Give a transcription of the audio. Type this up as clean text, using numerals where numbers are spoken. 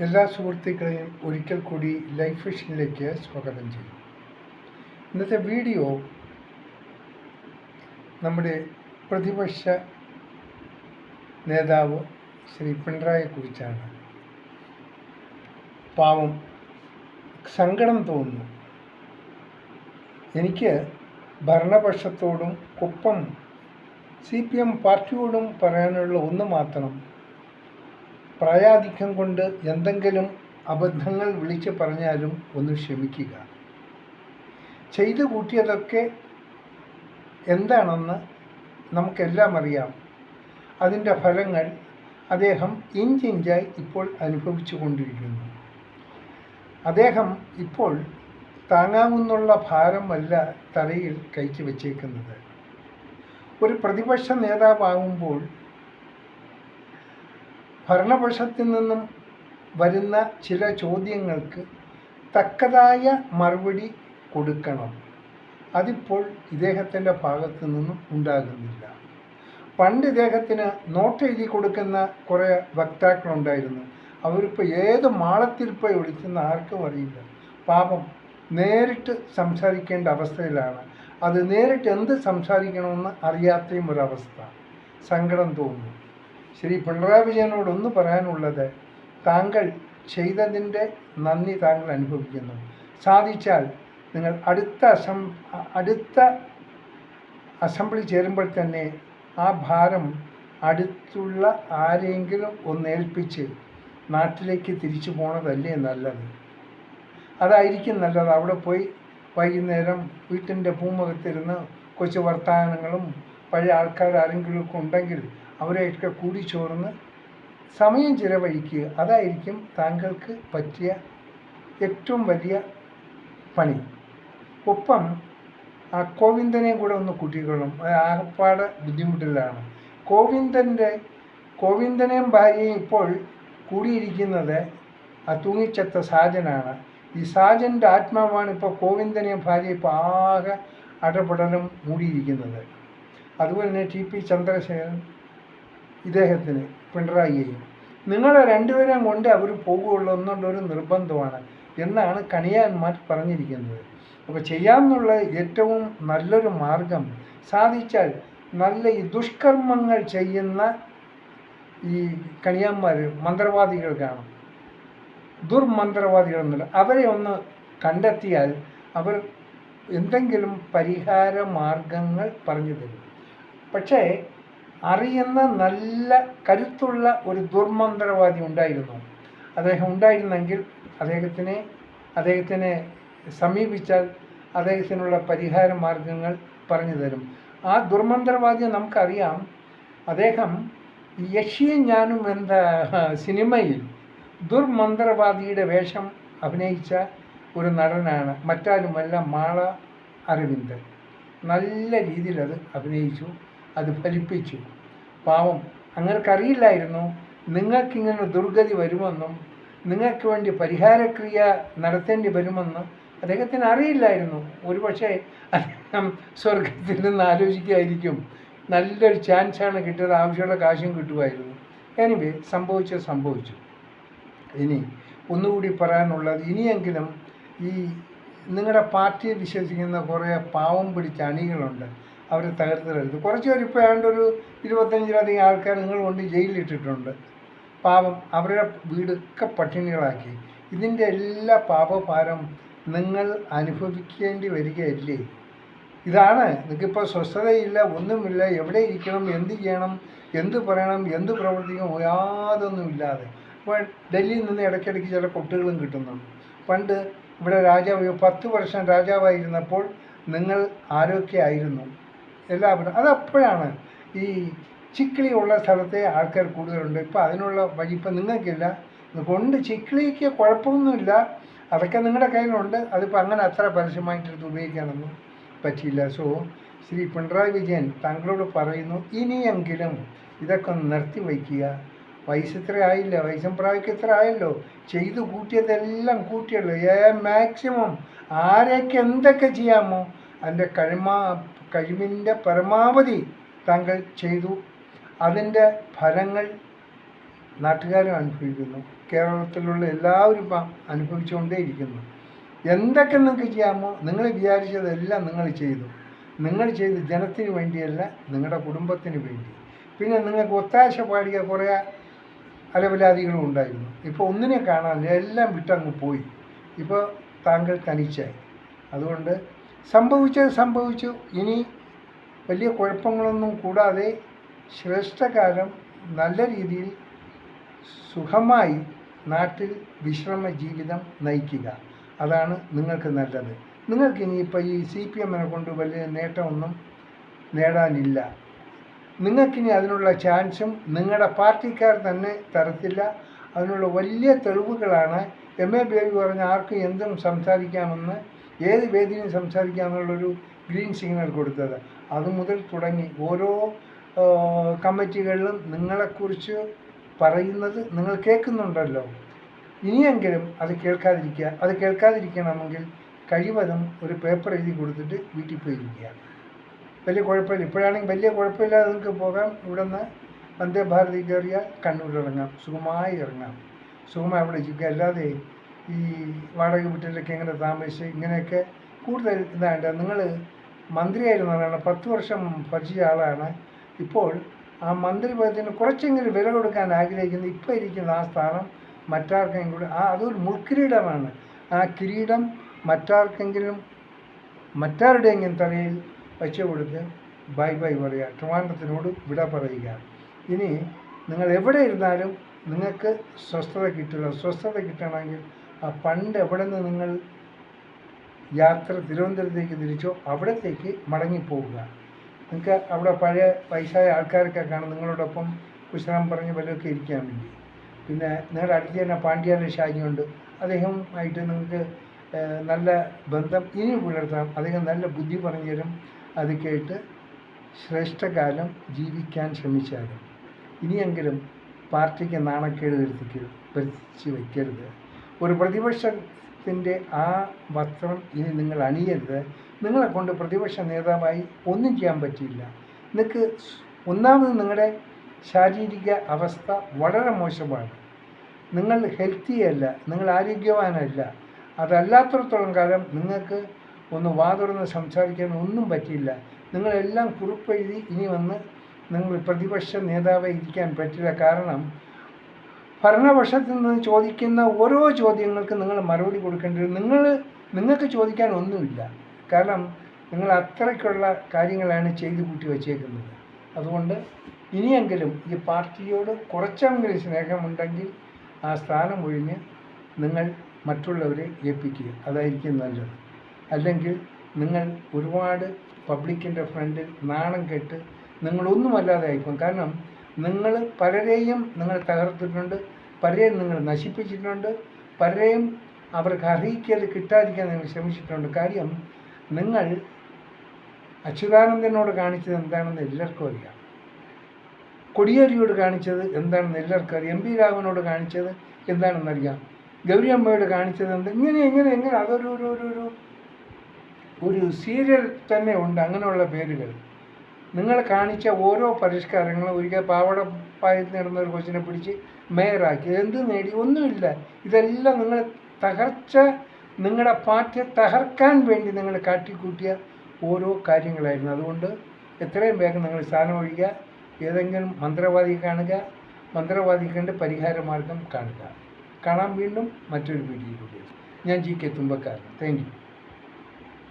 എല്ലാ സുഹൃത്തുക്കളെയും ഒരിക്കൽ കൂടി ലൈഫ് വിഷനിലേക്ക് സ്വാഗതം ചെയ്യും. ഇന്നത്തെ വീഡിയോ നമ്മുടെ പ്രതിപക്ഷ നേതാവ് ശ്രീ പിണറായിയെക്കുറിച്ചാണ്. പാവം, സങ്കടം തോന്നുന്നു. എനിക്ക് ഭരണപക്ഷത്തോടും ഒപ്പം CPM പാർട്ടിയോടും പറയാനുള്ള ഒന്ന് മാത്രം: പ്രായാധിക്യം കൊണ്ട് എന്തെങ്കിലും അബദ്ധങ്ങൾ വിളിച്ച് പറഞ്ഞാലും ഒന്ന് ക്ഷമിക്കുക. ചെയ്തു കൂട്ടിയതൊക്കെ എന്താണെന്ന് നമുക്കെല്ലാം അറിയാം. അതിൻ്റെ ഫലങ്ങൾ അദ്ദേഹം ഇഞ്ചിഞ്ചായി ഇപ്പോൾ അനുഭവിച്ചു കൊണ്ടിരിക്കുന്നു. അദ്ദേഹം ഇപ്പോൾ താങ്ങാവുന്നുള്ള ഭാരമല്ല തലയിൽ കയറ്റി വച്ചേക്കുന്നത്. ഒരു പ്രതിപക്ഷ നേതാവാകുമ്പോൾ ഭരണപക്ഷത്തിൽ നിന്നും വരുന്ന ചില ചോദ്യങ്ങൾക്ക് തക്കതായ മറുപടി കൊടുക്കണം. അതിപ്പോൾ ഇദ്ദേഹത്തിൻ്റെ ഭാഗത്തു നിന്നും ഉണ്ടാകുന്നില്ല. പണ്ട് ഇദ്ദേഹത്തിന് നോട്ട് എഴുതി കൊടുക്കുന്ന കുറേ വക്താക്കളുണ്ടായിരുന്നു. അവരിപ്പോൾ ഏത് മാളത്തിൽ പോയി വിളിക്കുന്ന ആർക്കും അറിയില്ല. പാപം, നേരിട്ട് സംസാരിക്കേണ്ട അവസ്ഥയിലാണ്. അത് നേരിട്ട് എന്ത് സംസാരിക്കണമെന്ന് അറിയാത്തയും ഒരവസ്ഥ. സങ്കടം തോന്നുന്നു. ശ്രീ പിണറായി വിജയനോടൊന്ന് പറയാനുള്ളത്: താങ്കൾ ചെയ്തതിൻ്റെ നന്ദി താങ്കൾ അനുഭവിക്കുന്നു. സാധിച്ചാൽ നിങ്ങൾ അടുത്ത അസംബ്ലി ചേരുമ്പോൾ തന്നെ ആ ഭാരം അടുത്തുള്ള ആരെങ്കിലും ഒന്ന് ഏൽപ്പിച്ച് നാട്ടിലേക്ക് തിരിച്ചു പോണതല്ലേ നല്ലത്. അതായിരിക്കും നല്ലത്. അവിടെ പോയി വൈകുന്നേരം വീട്ടിൻ്റെ പൂമുഖത്തിരുന്ന് കൊച്ചു വർത്തമാനങ്ങളും പഴയ ആൾക്കാർ ആരെങ്കിലുമൊക്കെ ഉണ്ടെങ്കിൽ അവരെയൊക്കെ കൂടി ചോർന്ന് സമയം ചിലവഴിക്കുക. അതായിരിക്കും താങ്കൾക്ക് പറ്റിയ ഏറ്റവും വലിയ പണി. ഒപ്പം ആ ഗോവിന്ദനെയും കൂടെ ഒന്ന് കൂട്ടിക്കൊള്ളും. ആകപ്പാട് ബുദ്ധിമുട്ടിലാണ്. ഗോവിന്ദനെയും ഭാര്യയും ഇപ്പോൾ കൂടിയിരിക്കുന്നത് ആ തൂങ്ങിച്ചത്ത സാജനാണ്. ഈ സാജൻ്റെ ആത്മാവാണ് ഇപ്പോൾ ഗോവിന്ദനെയും ഭാര്യയും ഇപ്പോൾ ആകെ അടപടലം മൂടിയിരിക്കുന്നത്. അതുപോലെ തന്നെ TP ചന്ദ്രശേഖരൻ ഇദ്ദേഹത്തിന് പിണറായിയെയും നിങ്ങളെ രണ്ടുപേരും കൊണ്ട് അവർ പോകുകയുള്ളൂ എന്നുള്ളൊരു നിർബന്ധമാണ് എന്നാണ് കണിയാന്മാർ പറഞ്ഞിരിക്കുന്നത്. അപ്പോൾ ചെയ്യാമെന്നുള്ള ഏറ്റവും നല്ലൊരു മാർഗം, സാധിച്ചാൽ നല്ല ഈ ദുഷ്കർമ്മങ്ങൾ ചെയ്യുന്ന ഈ കണിയാന്മാർ മന്ത്രവാദികൾ കാണും, ദുർമന്ത്രവാദികളെന്നില്ല, അവരെ ഒന്ന് കണ്ടെത്തിയാൽ അവർ എന്തെങ്കിലും പരിഹാര മാർഗങ്ങൾ പറഞ്ഞു തരും. പക്ഷേ അറിയുന്ന നല്ല കരുത്തുള്ള ഒരു ദുർമന്ത്രവാദി ഉണ്ടായിരുന്നു. അദ്ദേഹം ഉണ്ടായിരുന്നെങ്കിൽ അദ്ദേഹത്തിനെ സമീപിച്ചാൽ അദ്ദേഹത്തിനുള്ള പരിഹാര മാർഗങ്ങൾ പറഞ്ഞു തരും. ആ ദുർമന്ത്രവാദിയെ നമുക്കറിയാം. അദ്ദേഹം യക്ഷിയും ഞാനും എന്ന സിനിമയിൽ ദുർമന്ത്രവാദിയുടെ വേഷം അഭിനയിച്ച ഒരു നടനാണ്. മറ്റാരുമല്ല, മാള അരവിന്ദൻ. നല്ല രീതിയിൽ അത് അഭിനയിച്ചു, അത് ഫലിപ്പിച്ചു. പാവം, അങ്ങർക്കറിയില്ലായിരുന്നു നിങ്ങൾക്കിങ്ങനെ ദുർഗതി വരുമെന്നും നിങ്ങൾക്ക് വേണ്ടി പരിഹാരക്രിയ നടത്തേണ്ടി വരുമെന്ന് അദ്ദേഹത്തിന് അറിയില്ലായിരുന്നു. ഒരുപക്ഷെ അദ്ദേഹം സ്വർഗത്തിൽ നിന്ന് ആലോചിക്കുകയായിരിക്കും, നല്ലൊരു ചാൻസാണ് കിട്ടിയത്, ആവശ്യമുള്ള കാശും കിട്ടുമായിരുന്നു. എനിവേ, സംഭവിച്ചു. ഇനി ഒന്നുകൂടി പറയാനുള്ളത്, ഇനിയെങ്കിലും ഈ നിങ്ങളുടെ പാർട്ടിയെ വിശ്വസിക്കുന്ന കുറേ പാവം പിടിച്ച അണികളുണ്ട്, അവരെ തകർത്തിടരുത്. കുറച്ച് പേർ ഇപ്പോൾ ഏണ്ടൊരു 25-ലധികം ആൾക്കാർ നിങ്ങൾ കൊണ്ട് ജയിലിലിട്ടിട്ടുണ്ട്. പാവം, അവരുടെ വീടൊക്കെ പട്ടിണികളാക്കി. ഇതിൻ്റെ എല്ലാ പാപഭാരം നിങ്ങൾ അനുഭവിക്കേണ്ടി വരികയല്ലേ? ഇതാണ്, നിങ്ങൾക്കിപ്പോൾ സ്വസ്ഥതയില്ല, ഒന്നുമില്ല, എവിടെ ഇരിക്കണം, എന്ത് ചെയ്യണം, എന്ത് പറയണം, എന്ത് പ്രവർത്തിക്കണം, യാതൊന്നുമില്ലാതെ. ഇപ്പോൾ ഡൽഹിയിൽ നിന്ന് ഇടയ്ക്കിടയ്ക്ക് ചില കൊട്ടുകളും കിട്ടുന്നുണ്ട്. പണ്ട് ഇവിടെ 10 വർഷം രാജാവായിരുന്നപ്പോൾ നിങ്ങൾ ആരൊക്കെ ആയിരുന്നു എല്ലാവരും. അതപ്പോഴാണ് ഈ ചിക്കിളി ഉള്ള സ്ഥലത്തെ ആൾക്കാർ കൂടുതലുണ്ട്. ഇപ്പോൾ അതിനുള്ള വഴി ഇപ്പം നിങ്ങൾക്കില്ല. കൊണ്ട് ചിക്കിളിക്ക് കുഴപ്പമൊന്നുമില്ല, അതൊക്കെ നിങ്ങളുടെ കയ്യിലുണ്ട്. അതിപ്പോൾ അങ്ങനെ അത്ര പരസ്യമായിട്ടെടുത്ത് ഉപയോഗിക്കാനൊന്നും പറ്റിയില്ല. സോ ശ്രീ പിണറായി വിജയൻ താങ്കളോട് പറയുന്നു, ഇനിയെങ്കിലും ഇതൊക്കെ ഒന്ന് നിർത്തി വയ്ക്കുക. വയസ്സ് ഇത്ര ആയില്ല, വയസ്സും പ്രായമൊക്കെ ഇത്ര ആയല്ലോ, ചെയ്തു കൂട്ടിയതെല്ലാം കൂട്ടിയല്ലോ. മാക്സിമം ആരെയൊക്കെ എന്തൊക്കെ ചെയ്യാമോ അതിൻ്റെ കഴിവിൻ്റെ പരമാവധി താങ്കൾ ചെയ്തു. അതിൻ്റെ ഫലങ്ങൾ നാട്ടുകാരും അനുഭവിക്കുന്നു, കേരളത്തിലുള്ള എല്ലാവരും ഇപ്പം അനുഭവിച്ചുകൊണ്ടേയിരിക്കുന്നു. എന്തൊക്കെ നിങ്ങൾക്ക് ചെയ്യാമോ നിങ്ങൾ വിചാരിച്ചതെല്ലാം നിങ്ങൾ ചെയ്തു. നിങ്ങൾ ചെയ്ത് ജനത്തിന് വേണ്ടിയല്ല, നിങ്ങളുടെ കുടുംബത്തിന് വേണ്ടി. പിന്നെ നിങ്ങൾക്ക് ഒത്താശ പാടിയ കുറേ അലവലാദികളും ഉണ്ടായിരുന്നു. ഇപ്പോൾ ഒന്നിനെ കാണാനില്ല, എല്ലാം വിട്ടങ്ങ് പോയി. ഇപ്പോൾ താങ്കൾ തനിച്ചായി. അതുകൊണ്ട് സംഭവിച്ചത് സംഭവിച്ചു. ഇനി വലിയ കുഴപ്പങ്ങളൊന്നും കൂടാതെ ശ്രേഷ്ഠകാലം നല്ല രീതിയിൽ സുഖമായി നാട്ടിൽ വിശ്രമ ജീവിതം നയിക്കുക. അതാണ് നിങ്ങൾക്ക് നല്ലത്. നിങ്ങൾക്കിനിയിപ്പോൾ ഈ CPM കൊണ്ട് വലിയ നേട്ടമൊന്നും നേടാനില്ല. നിങ്ങൾക്കിനി അതിനുള്ള ചാൻസും നിങ്ങളുടെ പാർട്ടിക്കാർ തന്നെ തരത്തില്ല. അതിനുള്ള വലിയ തെളിവുകളാണ് MA ബേബി പറഞ്ഞ ആർക്കും എന്തും സംസാരിക്കാമെന്ന്, ഏത് വേദിയും സംസാരിക്കാമെന്നുള്ളൊരു ഗ്രീൻ സിഗ്നൽ കൊടുത്തത്. അതുമുതൽ തുടങ്ങി ഓരോ കമ്മിറ്റികളിലും നിങ്ങളെക്കുറിച്ച് പറയുന്നത് നിങ്ങൾ കേൾക്കുന്നുണ്ടല്ലോ. ഇനിയെങ്കിലും അത് കേൾക്കാതിരിക്കണമെങ്കിൽ കഴിവതും ഒരു പേപ്പർ എഴുതി കൊടുത്തിട്ട് വീട്ടിൽ പോയിരിക്കുക. വലിയ കുഴപ്പമില്ല. ഇപ്പോഴാണെങ്കിൽ വലിയ കുഴപ്പമില്ലാതെ നിങ്ങൾക്ക് പോകാം. ഇവിടെ നിന്ന് വന്ദേ ഭാരതി കയറിയാൽ കണ്ണൂരിറങ്ങാം, സുഖമായി ഇറങ്ങാം, സുഖമായി അവിടെ ഇരിക്കുക. അല്ലാതെ ഈ വാടക വീട്ടിലൊക്കെ എങ്ങനെ താമസിച്ച് ഇങ്ങനെയൊക്കെ കൂടുതൽ ഇതാണ്ട്. നിങ്ങൾ മന്ത്രിയായിരുന്നതാണ്, 10 വർഷം ഭരിച്ച ആളാണ്. ഇപ്പോൾ ആ മന്ത്രി പദത്തിന് കുറച്ചെങ്കിലും വില കൊടുക്കാൻ ആഗ്രഹിക്കുന്നു. ഇപ്പോൾ ഇരിക്കുന്ന ആ സ്ഥാനം മറ്റാർക്കെങ്കിലും കൂടി അതൊരു മുൾക്കിരീടമാണ്. ആ കിരീടം മറ്റാരുടെയെങ്കിലും തലയിൽ വച്ചു കൊടുത്ത് ബൈ ബൈ പറയുക, ട്രിവാൻഡ്രത്തിനോട് വിട പറയുക. ഇനി നിങ്ങൾ എവിടെ ഇരുന്നാലും നിങ്ങൾക്ക് സ്വസ്ഥത കിട്ടില്ല. സ്വസ്ഥത കിട്ടണമെങ്കിൽ പണ്ട് എവിടെ നിന്ന് നിങ്ങൾ യാത്ര തിരുവനന്തപുരത്തേക്ക് തിരിച്ചോ അവിടത്തേക്ക് മടങ്ങിപ്പോവുക. നിങ്ങൾക്ക് അവിടെ പഴയ വയസ്സായ ആൾക്കാരൊക്കെ കാണും നിങ്ങളോടൊപ്പം കുശലം പറഞ്ഞ് വല്ലതൊക്കെ ഇരിക്കാൻ വേണ്ടി. പിന്നെ നിങ്ങളുടെ അടുത്ത് തന്നെ പാണ്ഡ്യാല ഷാജിയുണ്ട്. അദ്ദേഹമായിട്ട് നിങ്ങൾക്ക് നല്ല ബന്ധം ഇനി പുലർത്താം. അദ്ദേഹം നല്ല ബുദ്ധി പറഞ്ഞു തരും. അത് കേട്ട് ശ്രേഷ്ഠകാലം ജീവിക്കാൻ ശ്രമിച്ചാലും ഇനിയെങ്കിലും പാർട്ടിക്ക് നാണക്കേട് വരുത്തി വയ്ക്കരുത്. ഒരു പ്രതിപക്ഷത്തിൻ്റെ ആ വസ്ത്രം ഇനി നിങ്ങൾ അണിയരുത്. നിങ്ങളെ കൊണ്ട് പ്രതിപക്ഷ നേതാവായി ഒന്നും ചെയ്യാൻ പറ്റില്ല. നിങ്ങൾക്ക് ഒന്നാമത് നിങ്ങളുടെ ശാരീരിക അവസ്ഥ വളരെ മോശമാണ്. നിങ്ങൾ ഹെൽത്തിയല്ല, നിങ്ങൾ ആരോഗ്യവാനല്ല. അതല്ലാത്തിടത്തോളം കാലം നിങ്ങൾക്ക് ഒന്ന് വാതുറന്ന് സംസാരിക്കാൻ ഒന്നും പറ്റില്ല. നിങ്ങളെല്ലാം കുറിപ്പെഴുതി ഇനി വന്ന് നിങ്ങൾ പ്രതിപക്ഷ നേതാവായി ഇരിക്കാൻ പറ്റില്ല. കാരണം ഭരണപക്ഷത്തിൽ നിന്ന് ചോദിക്കുന്ന ഓരോ ചോദ്യങ്ങൾക്ക് നിങ്ങൾ മറുപടി കൊടുക്കേണ്ടി വരും. നിങ്ങൾക്ക് ചോദിക്കാൻ ഒന്നുമില്ല. കാരണം നിങ്ങൾ അത്രയ്ക്കുള്ള കാര്യങ്ങളാണ് ചെയ്തു കൂട്ടി വച്ചേക്കുന്നത്. അതുകൊണ്ട് ഇനിയെങ്കിലും ഈ പാർട്ടിയോട് കുറച്ചെങ്കിലും സ്നേഹമുണ്ടെങ്കിൽ ആ സ്ഥാനം ഒഴിഞ്ഞ് നിങ്ങൾ മറ്റുള്ളവരെ ഏൽപ്പിക്കുക. അതായിരിക്കും നല്ലത്. അല്ലെങ്കിൽ നിങ്ങൾ ഒരുപാട് പബ്ലിക്കിൻ്റെ ഫ്രണ്ടിൽ നാണം കെട്ട് നിങ്ങളൊന്നുമല്ലാതെ ആയിപ്പോകും. കാരണം നിങ്ങൾ പലരെയും നിങ്ങൾ തകർത്തിട്ടുണ്ട്, പലരെയും നിങ്ങൾ നശിപ്പിച്ചിട്ടുണ്ട്, പലരെയും അവർക്ക് അറിയിക്കാതെ കിട്ടാതിരിക്കാൻ നിങ്ങൾ ശ്രമിച്ചിട്ടുണ്ട്. കാര്യം നിങ്ങൾ അച്യുതാനന്ദനോട് കാണിച്ചത് എന്താണെന്ന് എല്ലാവർക്കും അറിയാം. കൊടിയേരിയോട് കാണിച്ചത് എന്താണെന്ന് എല്ലാവർക്കും അറിയാം. MP രാഘവനോട് കാണിച്ചത് എന്താണെന്നറിയാം. ഗൗരി അമ്മയോട് കാണിച്ചത് ഇങ്ങനെ അതൊരു ഒരു ഒരു ഒരു സീരിയൽ തന്നെ ഉണ്ട് അങ്ങനെയുള്ള പേരുകൾ. നിങ്ങൾ കാണിച്ച ഓരോ പരിഷ്കാരങ്ങളും ഒരിക്കൽ പാവടപ്പായത്തിൽ നടന്ന ഒരു കൊച്ചിനെ പിടിച്ച് മേയറാക്കി. എന്ത് നേടി? ഒന്നുമില്ല. ഇതെല്ലാം നിങ്ങൾ നിങ്ങളുടെ പാർട്ടിയെ തകർക്കാൻ വേണ്ടി നിങ്ങൾ കാട്ടിക്കൂട്ടിയ ഓരോ കാര്യങ്ങളായിരുന്നു. അതുകൊണ്ട് എത്രയും വേഗം നിങ്ങൾ സ്ഥാനം ഒഴിയുക. ഏതെങ്കിലും മന്ത്രവാദിയെ കാണുക, മന്ത്രവാദി കണ്ട് പരിഹാരമാർഗം കാണുക. കാണാം വീണ്ടും മറ്റൊരു വീഡിയോയിലൂടെ. ഞാൻ GK തുമ്പക്കാരൻ. Thank you.